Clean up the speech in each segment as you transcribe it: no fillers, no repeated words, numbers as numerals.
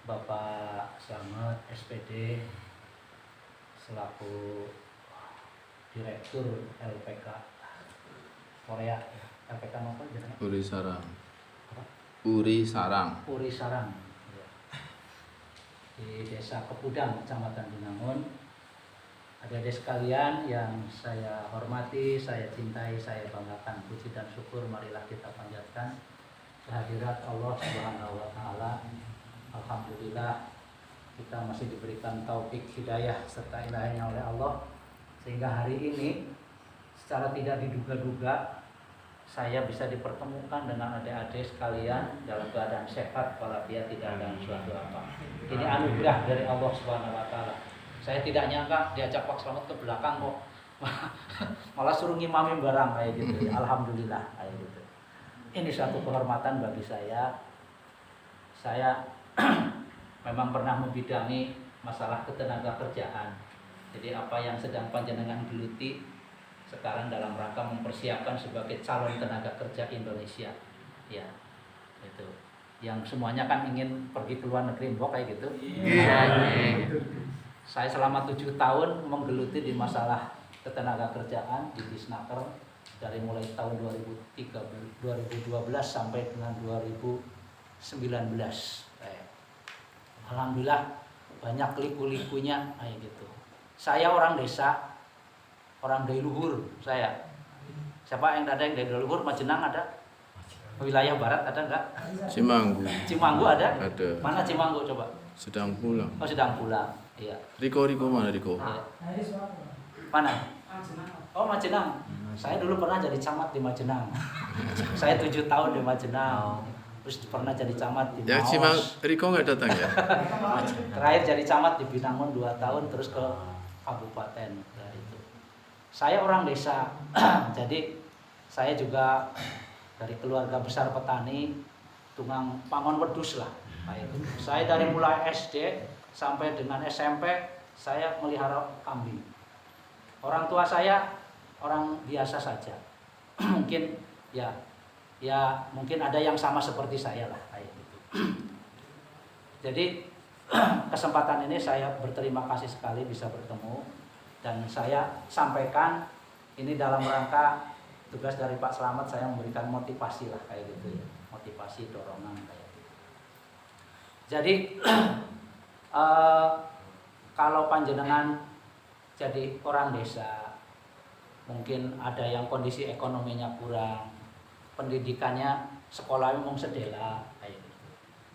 Bapak Slamet SPD selaku Direktur LPK Korea. LPK apa jenenge? Uri Sarang. Uri Sarang. Ya. Di Desa Kepudang, Kecamatan Binangun. Adik-adik sekalian yang saya hormati, saya cintai, saya banggakan, puji dan syukur marilah kita panjatkan kehadirat Allah Subhanahu wa taala. Alhamdulillah kita masih diberikan taufik hidayah serta ilahnya oleh Allah, sehingga hari ini secara tidak diduga-duga saya bisa dipertemukan dengan adik-adik sekalian dalam keadaan sehat walafiat, tidak ada suatu apa. Ini anugerah dari Allah Subhanahu wa taala. Saya tidak nyangka diajak Pak Slamet ke belakang kok. Malah suruh ngimamin barang kayak gitu. Alhamdulillah kayak gitu. Ini suatu kehormatan bagi saya. Saya memang pernah membidangi masalah ketenaga kerjaan. Jadi apa yang sedang panjenengan geluti sekarang dalam rangka mempersiapkan sebagai calon tenaga kerja Indonesia. Ya, itu. Yang semuanya kan ingin pergi ke luar negeri, mbok kayak gitu. Saya selama 7 tahun menggeluti di masalah ketenaga kerjaan di Disnaker dari mulai tahun 2012 sampai dengan 2019. Alhamdulillah banyak liku-likunya kayak gitu. Saya orang desa, orang dari luhur saya. Siapa yang ada yang dari luhur? Majenang ada? Wilayah barat ada enggak? Cimanggu ada? Ada. Mana Cimanggu coba? Sedang pulang. Oh sedang pulang. Iya. Riko mana Riko? Iya. Mana? Oh Majenang. Saya dulu pernah jadi camat di Majenang. Saya 7 tahun di Majenang. Terus pernah jadi camat di Ya Maos. Riko nggak datang ya? Terakhir jadi camat di Binangun 2 tahun, terus ke kabupaten. Ya, itu. Saya orang desa. Jadi saya juga dari keluarga besar petani, tukang pangon wedus lah. Saya dari mulai SD sampai dengan SMP saya melihara kambing. Orang tua saya orang biasa saja. Mungkin ya mungkin ada yang sama seperti saya lah kayak gitu. Jadi kesempatan ini saya berterima kasih sekali bisa bertemu, dan saya sampaikan ini dalam rangka tugas dari Pak Slamet, saya memberikan motivasi lah kayak gitu ya, motivasi dorongan kayak gitu. Jadi kalau panjenengan jadi orang desa, mungkin ada yang kondisi ekonominya kurang, pendidikannya sekolahnya mau sedela kayak gitu.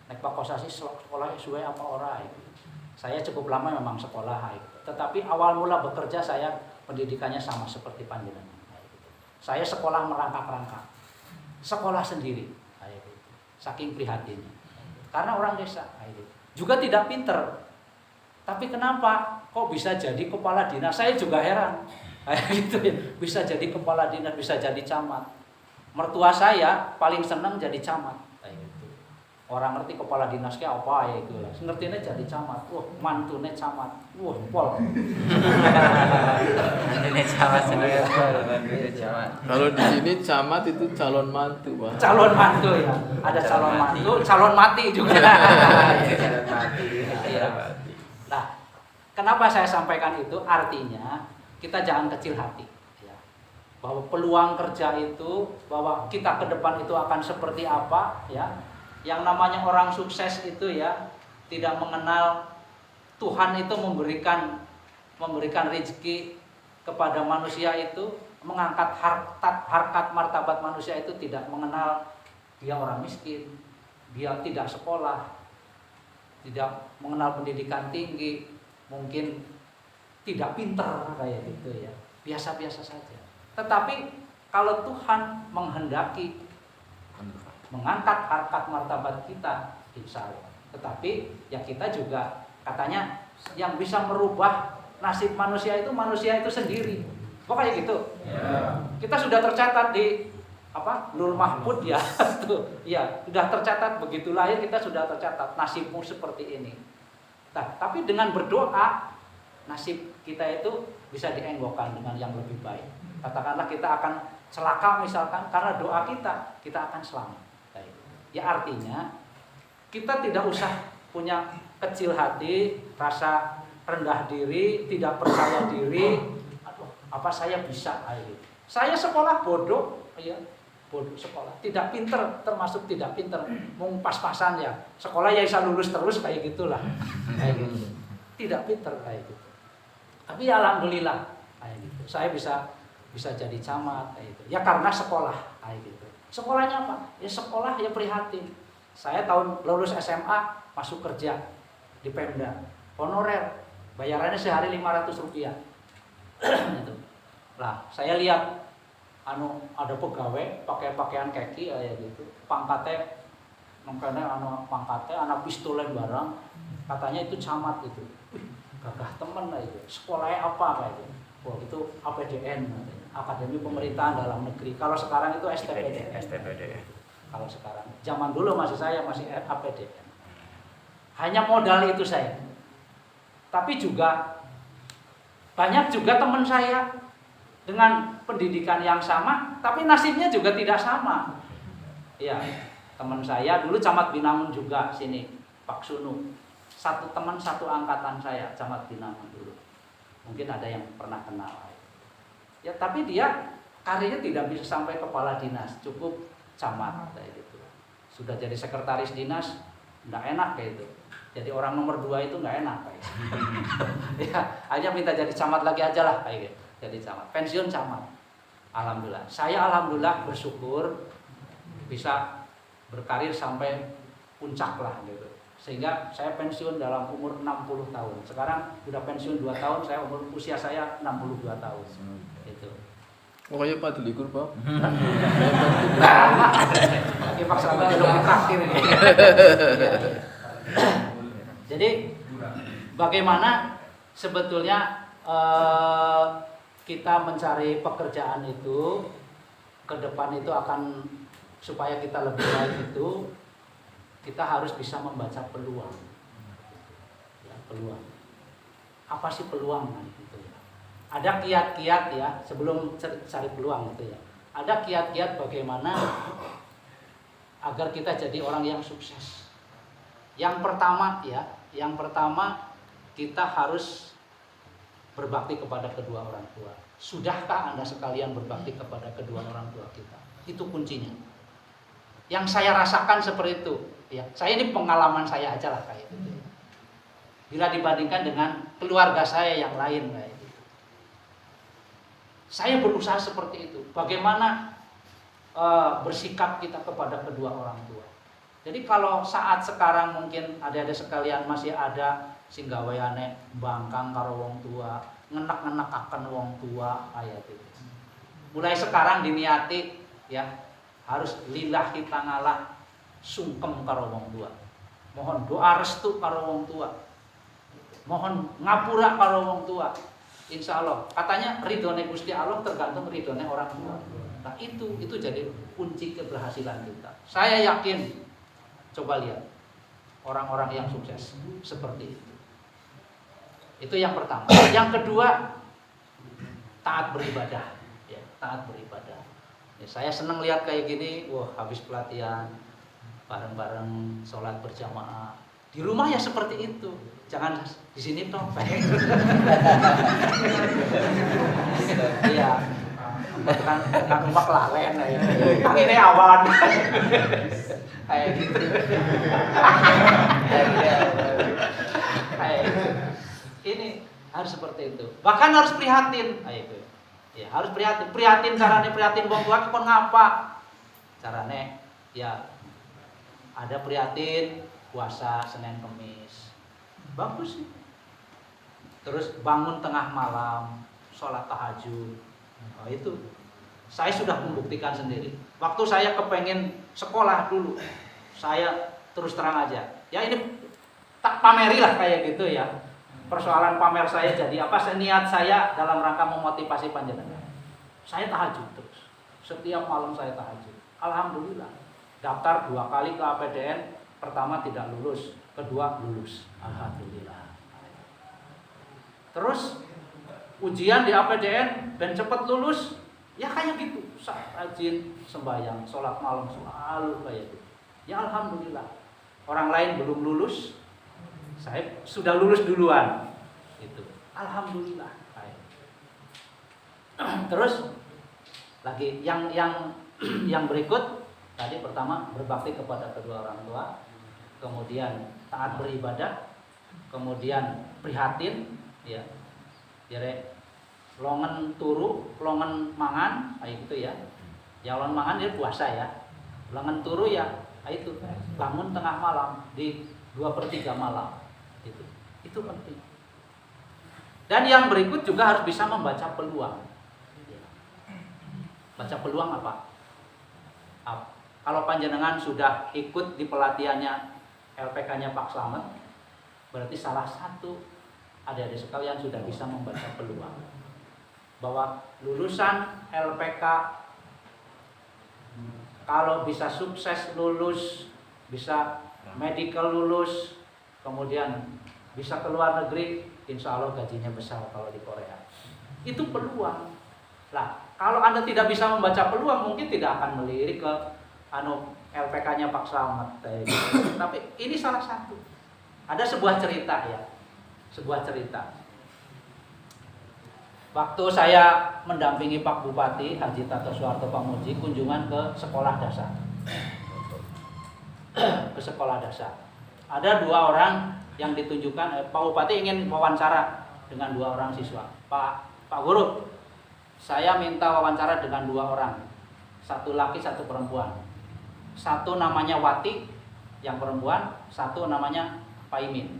Nek Pak Kosasi sekolahnya sesuai apa ora gitu. Saya cukup lama memang sekolah gitu. Tetapi awal mula bekerja saya pendidikannya sama seperti panjenengan kayak gitu. Saya sekolah merangkak-rangkak. Sekolah sendiri kayak gitu. Saking prihatinnya. Karena orang desa kayak gitu. Juga tidak pinter. Tapi kenapa kok bisa jadi kepala dinas? Saya juga heran. Kayak gitu ya. Bisa jadi kepala dinas, bisa jadi camat. Mertua saya paling senang jadi camat kayak gitu. Orang ngerti kepala dinasnya apa ya itu lah. Ngertinya jadi camat. Wah, mantune camat. Wah, pol. Mantune camat sendiri. Kalau di sini camat itu calon mantu, Pak. Calon mantu ya. Ada calon mantu, calon mati juga. Calon mati. Nah, kenapa saya sampaikan itu? Artinya kita jangan kecil hati. Bahwa peluang kerja itu, bahwa kita ke depan itu akan seperti apa ya. Yang namanya orang sukses itu ya tidak mengenal Tuhan itu memberikan rezeki kepada manusia, itu mengangkat harkat martabat manusia itu tidak mengenal dia orang miskin, dia tidak sekolah, tidak mengenal pendidikan tinggi, mungkin tidak pintar kayak gitu ya. Biasa-biasa saja. Tetapi kalau Tuhan menghendaki mengangkat harkat martabat kita, insya Allah. Tetapi ya kita juga katanya yang bisa merubah nasib manusia itu sendiri. Kok kayak gitu? Ya. Kita sudah tercatat di Nur Mahfud ya. Tuh, ya, sudah tercatat begitu lahir kita sudah tercatat nasibmu seperti ini. Nah, tapi dengan berdoa nasib kita itu bisa dienggokkan dengan yang lebih baik. Katakanlah kita akan celaka misalkan, karena doa kita akan selamat. Ya artinya kita tidak usah punya kecil hati, rasa rendah diri, tidak percaya diri. Aduh, apa saya bisa? Saya sekolah bodoh, ya, bodoh sekolah, tidak pinter, termasuk tidak pinter, mau pas-pasan ya. Sekolah ya bisa lulus terus kayak gitulah, kayak gitu. Tidak pinter kayak gitu. Tapi ya alhamdulillah kayak gitu. Saya bisa jadi camat kayak gitu. Ya karena sekolah kayak gitu. Sekolahnya apa? Ya sekolah ya prihatin. Saya tahun lulus SMA masuk kerja di Pemda, honorer, bayarannya sehari Rp500. Gitu. Lah, saya lihat ada pegawai pakai pakaian kaki kayak gitu, pangkatnya anak pistolen barang, katanya itu camat itu. Gagah temen lah itu. Sekolahnya apa kayak gitu? Wah, itu APDN, Akademi Pemerintahan Dalam Negeri. Kalau sekarang itu STPD. Kalau sekarang, zaman dulu masih APDN. Hanya modal itu saya. Tapi juga banyak juga teman saya dengan pendidikan yang sama, tapi nasibnya juga tidak sama. Ya, teman saya dulu camat Binangun juga sini, Pak Sunu. Satu teman satu angkatan saya, camat Binangun dulu. Mungkin ada yang pernah kenal. Ya, tapi dia karirnya tidak bisa sampai kepala dinas, cukup camat kayak gitu. Sudah jadi sekretaris dinas, nggak enak kayak itu. Jadi orang nomor 2 itu nggak enak kayak gitu. Ya, hanya minta jadi camat lagi aja lah kayak gitu. Jadi camat, pensiun camat. Alhamdulillah. Saya alhamdulillah bersyukur bisa berkarir sampai puncak lah gitu. Sehingga saya pensiun dalam umur 60 tahun. Sekarang udah pensiun 2 tahun, usia saya 62 tahun. Gitu. Pokoknya Pak Delikur, Pak. Lagi Pak Selamat belum ditraktir ini. Jadi bagaimana sebetulnya kita mencari pekerjaan itu ke depan itu akan supaya kita lebih baik itu kita harus bisa membaca peluang. Ya, peluang. Apa sih peluang gitu ya? Ada kiat-kiat ya sebelum cari peluang gitu ya. Ada kiat-kiat bagaimana agar kita jadi orang yang sukses. Yang pertama kita harus berbakti kepada kedua orang tua. Sudahkah Anda sekalian berbakti kepada kedua orang tua kita? Itu kuncinya. Yang saya rasakan seperti itu, ya. Saya ini pengalaman saya aja lah kayak gitu. Bila dibandingkan dengan keluarga saya yang lain kayak gitu. Saya berusaha seperti itu. Bagaimana bersikap kita kepada kedua orang tua. Jadi kalau saat sekarang mungkin adik-adik sekalian masih ada singgaweane bangkang karo wong tua, ngenek-ngenek akan wong tua kayak gitu. Mulai sekarang diniati ya harus lillahi ta'ala sungkem karo wong tua. Mohon doa restu karo wong tua. Mohon ngapura karo wong tua. Insya Allah katanya ridhone Gusti Allah tergantung ridhone orang tua. Nah itu jadi kunci keberhasilan kita. Saya yakin, coba lihat orang-orang yang sukses seperti itu. Itu yang pertama. Yang kedua, taat beribadah. Ya, taat beribadah. Ya, saya senang lihat kayak gini, wah habis pelatihan bareng-bareng sholat berjamaah. Di rumah ya seperti itu. Jangan di sini dong. Iya. Kan rumah kelalen ya. Kang ini awan. Kayak gitu. Ini harus seperti itu. Bahkan harus prihatin. Itu. Ya, harus prihatin. Carane prihatin wong tua kon ngapa? Carane ya ada prihatin puasa Senin Kamis. Bagus sih. Terus bangun tengah malam, sholat tahajud. Nah, itu saya sudah membuktikan sendiri. Waktu saya kepengen sekolah dulu, saya terus terang aja. Ya ini tak pameri lah kayak gitu ya. Persoalan pamer saya jadi apa? Niat saya dalam rangka memotivasi panjenengan. Saya tahajud terus. Setiap malam saya tahajud. Alhamdulillah. Daftar 2 kali ke APDN. Pertama tidak lulus, kedua lulus. Alhamdulillah. Terus ujian di APDN dan cepat lulus. Ya kayak gitu. Rajin sembahyang, sholat malam selalu kayak gitu. Ya alhamdulillah. Orang lain belum lulus, saya sudah lulus duluan. Itu. Alhamdulillah. Baik. Terus lagi yang berikut tadi pertama berbakti kepada kedua orang tua, kemudian taat beribadah, kemudian prihatin, ya. Jadi longen turu, longen mangan, kayak gitu ya. Yang longen mangan dia puasa ya. Longen turu ya, itu bangun tengah malam di 2/3 malam. Itu penting. Dan yang berikut juga harus bisa membaca peluang. Baca peluang apa? Kalau panjenengan sudah ikut di pelatihannya LPK-nya Pak Slamet, berarti salah satu adik-adik sekalian sudah bisa membaca peluang. Bahwa lulusan LPK kalau bisa sukses lulus, bisa medical lulus, kemudian bisa ke luar negeri, insya Allah gajinya besar kalau di Korea. Itu peluang. Nah, kalau Anda tidak bisa membaca peluang, mungkin tidak akan melirik ke LPK-nya Pak Slamet. Tapi ini salah satu. Ada sebuah cerita ya, sebuah cerita. Waktu saya mendampingi Pak Bupati Haji Tato Soeharto Pamuji kunjungan ke sekolah dasar. Ke sekolah dasar. Ada 2 orang yang ditunjukkan, Pak Bupati ingin wawancara dengan 2 orang siswa. Pak Guru, saya minta wawancara dengan 2 orang. 1 laki, 1 perempuan. 1 namanya Wati, yang perempuan, 1 namanya Pak Imin.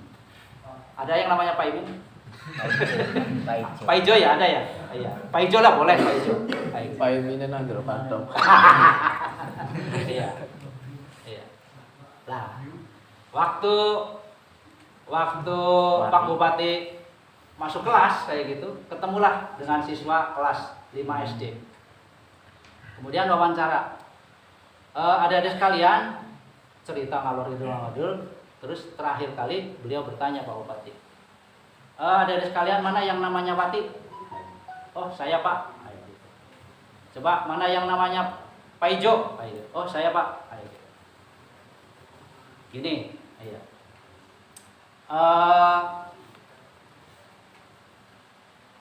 Ada yang namanya Pak Imin? Pak Ijo ya, ada ya? Iya. Pak Ijo lah boleh, Pak Ijo. Pak Imin nang patok. Iya. Iya. Lah, waktu Pak Bupati masuk kelas kayak gitu, ketemulah dengan siswa kelas 5 SD. Kemudian wawancara. Adik-adik sekalian, cerita ngalor ngidul, terus terakhir kali beliau bertanya Pak Bupati. Adik-adik sekalian, mana yang namanya Wati? Oh, saya Pak. Coba mana yang namanya Pak Ijo? Oh, saya Pak. Gini, iya.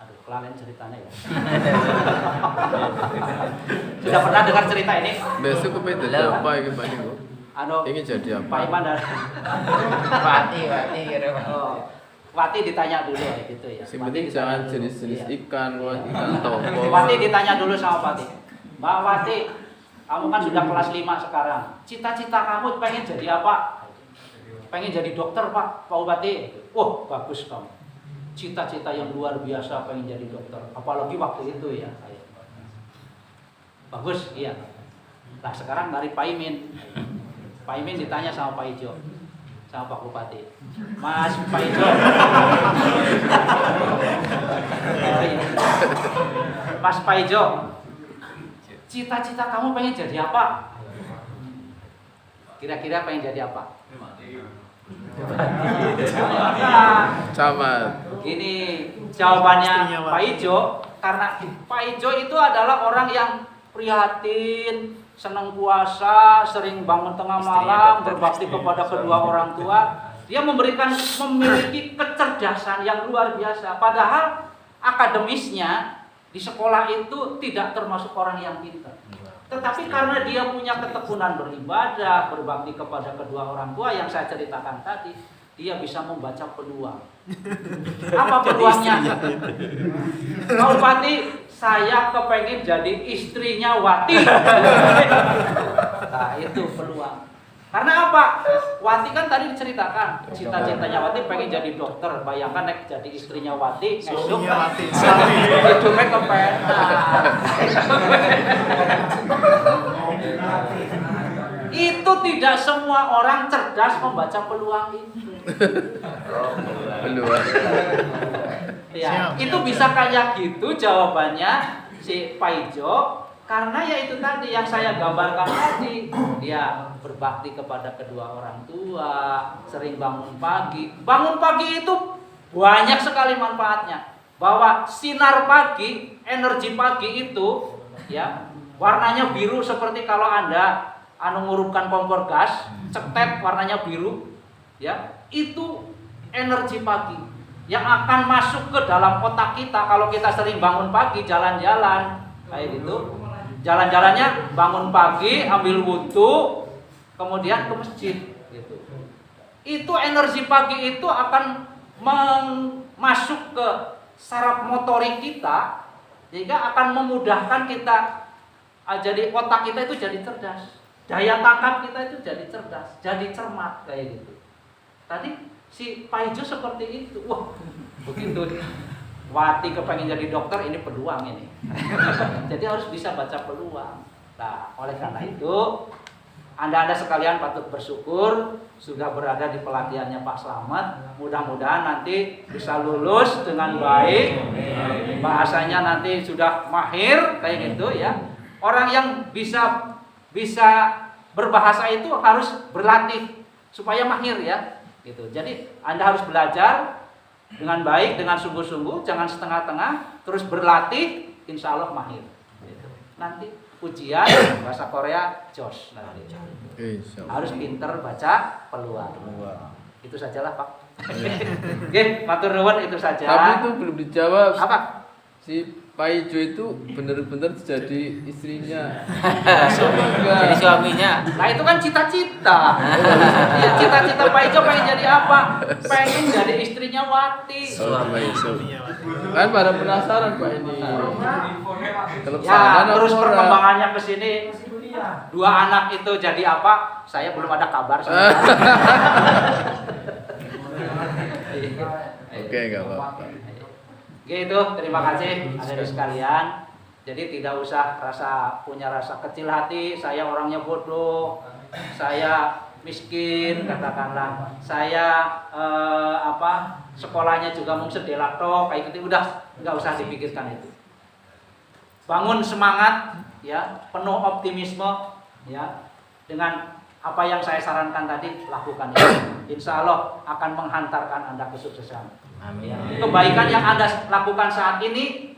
Aduh, kelalen ceritanya ya. Sudah pernah dengar cerita ini? Besok kepede apa iki Pak Niku? Ingin jadi apa? Pak Iman dan Wati kira Pak. Wati ditanya dulu gitu ya. Yang penting jangan jenis-jenis ikan, ikan topo. Wati ditanya dulu sama Wati. Mbak Wati, kamu kan sudah kelas 5 sekarang. Cita-cita kamu pengen jadi apa? Pengen jadi dokter Pak Bupati. Wah, bagus kamu. Cita-cita yang luar biasa pengen jadi dokter. Apalagi waktu itu ya. Bagus, iya. Nah sekarang dari Pak Imin. Pak Imin ditanya sama Pak Ijo, sama Pak Bupati. Mas Pak Ijo. Mas Pak Ijo, cita-cita kamu pengen jadi apa? Kira-kira pengen jadi apa? Camat. Gini jawabannya Pak Ijo, karena Pak Ijo itu adalah orang yang prihatin, senang puasa, sering bangun tengah malam, berbakti kepada kedua orang tua. Dia memiliki kecerdasan yang luar biasa. Padahal akademisnya di sekolah itu tidak termasuk orang yang pintar. Tetapi karena dia punya ketekunan beribadah, berbakti kepada kedua orang tua yang saya ceritakan tadi, dia bisa membaca peluang. Apa peluangnya? Pak Bupati, saya kepengen jadi istrinya Wati. Nah itu peluang. Karena apa? Wati kan tadi diceritakan cita-citanya Wati pengen jadi dokter. Bayangkan nek jadi istrinya Wati, esok hidupnya kepenak. Itu tidak semua orang cerdas membaca peluang itu. Peluang. Ya, itu bisa kayak gitu jawabannya si Pak Ijo. Karena ya itu tadi yang saya gambarkan tadi, dia berbakti kepada kedua orang tua, sering bangun pagi. Bangun pagi itu banyak sekali manfaatnya. Bahwa sinar pagi, energi pagi itu ya, warnanya biru seperti kalau Anda ngurupkan kompor gas, cetet warnanya biru, ya. Itu energi pagi yang akan masuk ke dalam otak kita kalau kita sering bangun pagi jalan-jalan kayak gitu. Jalan-jalannya bangun pagi, ambil wudhu, kemudian ke masjid gitu. Itu energi pagi itu akan masuk ke saraf motorik kita sehingga akan memudahkan kita jadi otak kita itu jadi cerdas. Daya tangkap kita itu jadi cerdas, jadi cermat kayak gitu. Tadi si Pak Ijo seperti itu. Wah, begitu Wati kepengen jadi dokter, ini peluang ini. Jadi harus bisa baca peluang. Nah, oleh karena itu Anda sekalian patut bersyukur sudah berada di pelatihannya Pak Slamet. Mudah-mudahan nanti bisa lulus dengan baik. Bahasanya nanti sudah mahir kayak gitu ya. Orang yang bisa berbahasa itu harus berlatih supaya mahir ya. Gitu. Jadi Anda harus belajar dengan baik, dengan sungguh-sungguh, jangan setengah-tengah, terus berlatih, insya Allah mahir. Gitu. Nanti ujian bahasa Korea jos nanti. Harus pinter baca peluang. Itu sajalah Pak. Oke, matur nuwun itu saja. Tapi itu belum dijawab. Apa? Si Pak Ijo itu benar-benar jadi istrinya. Jadi suaminya. Nah itu kan cita-cita. Ya, cita-cita Pak Ijo pengen jadi apa? Pengen jadi istrinya Wati. Kan pada penasaran Pak ini. Ya terus perkembangannya ke sini. Dua anak itu jadi apa? Saya belum ada kabar. Oke, enggak apa-apa. Gitu, terima kasih adik-adik sekalian. Jadi tidak usah punya rasa kecil hati. Saya orangnya bodoh, saya miskin katakanlah. Saya sekolahnya juga mau sedelak tok kayak gitu. Udah nggak usah dipikirkan itu. Bangun semangat, ya, penuh optimisme, ya, dengan apa yang saya sarankan tadi lakukan itu. Insya Allah akan menghantarkan Anda kesuksesan. Amin. Kebaikan yang Anda lakukan saat ini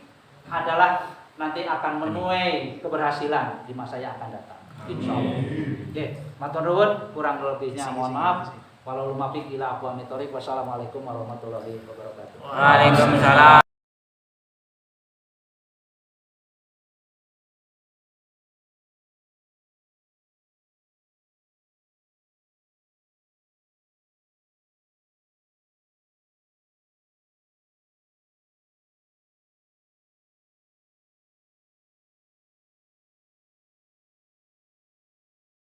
adalah nanti akan menuai keberhasilan di masa yang akan datang. Insya Allah. Oke, matur nuwun, kurang lebihnya mohon maaf. Walau lumafik ila aqwamit thoriq. Wassalamualaikum warahmatullahi wabarakatuh. Waalaikumsalam.